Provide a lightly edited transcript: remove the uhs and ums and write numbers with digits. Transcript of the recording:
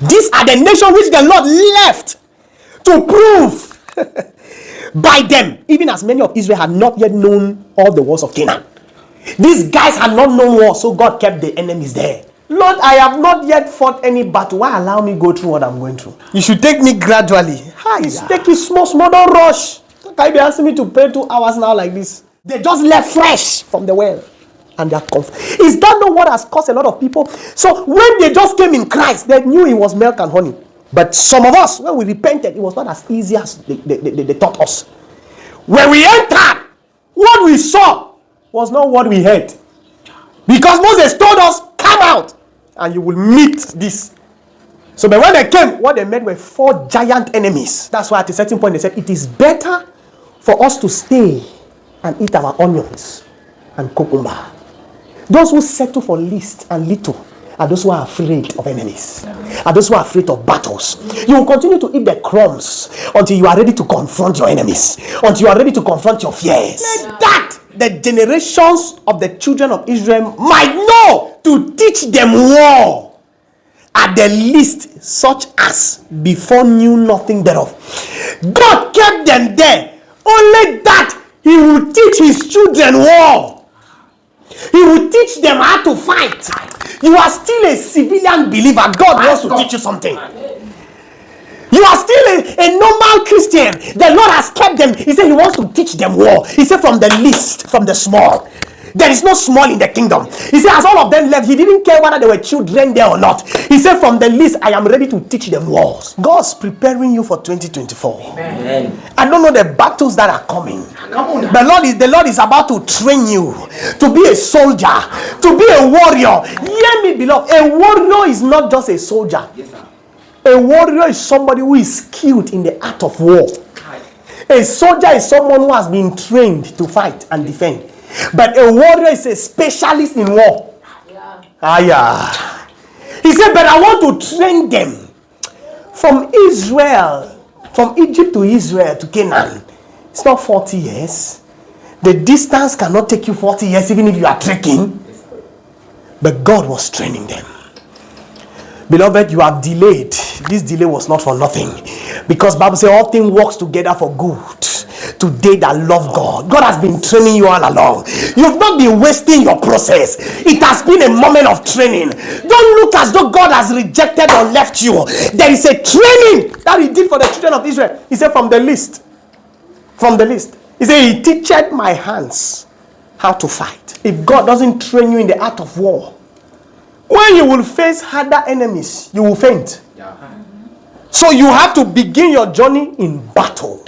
These are the nations which the Lord left to prove by them, even as many of Israel had not yet known all the wars of Canaan. These guys had not known war, so God kept the enemies there. Lord, I have not yet fought any battle. Why allow me go through what I'm going through? You should take me gradually. Take it small, don't rush. Can you be asking me to pray 2 hours now like this? They just left fresh from the well. And they are confused. Is that not what has caused a lot of people? So when they just came in Christ, they knew it was milk and honey. But some of us, when we repented, it was not as easy as they taught us. When we entered, what we saw was not what we heard. Because Moses told us, come out and you will meet this. So but when they came, what they met were 4 giant enemies. That's why at a certain point they said, it is better for us to stay and eat our onions and cucumber. Those who settle for least and little are those who are afraid of enemies, are those who are afraid of battles. You will continue to eat the crumbs until you are ready to confront your enemies, until you are ready to confront your fears. That the generations of the children of Israel might know to teach them war, at the least such as before knew nothing thereof. God kept them there, only that he will teach his children war. He will teach them how to fight. You are still a civilian believer. God wants to teach you something. You are still a normal Christian. The Lord has kept them. He said he wants to teach them war. He said from the least, from the small. There is no small in the kingdom. He said as all of them left, he didn't care whether they were children there or not. He said from the least, I am ready to teach them wars. God's preparing you for 2024. Amen. I don't know the battles that are coming. The Lord is about to train you to be a soldier, to be a warrior. Hear me, beloved. A warrior is not just a soldier. Yes, sir. A warrior is somebody who is skilled in the art of war. A soldier is someone who has been trained to fight and defend. But a warrior is a specialist in war. Yeah. He said, but I want to train them from Israel, from Egypt to Israel to Canaan. It's not 40 years. The distance cannot take you 40 years even if you are trekking. But God was training them. Beloved, you have delayed. This delay was not for nothing. Because Bible says all things work together for good to they that love God. God has been training you all along. You've not been wasting your process. It has been a moment of training. Don't look as though God has rejected or left you. There is a training that he did for the children of Israel. He said from the least. From the least. He said he teacheth my hands how to fight. If God doesn't train you in the art of war, when you will face harder enemies, you will faint. Yeah. So you have to begin your journey in battle.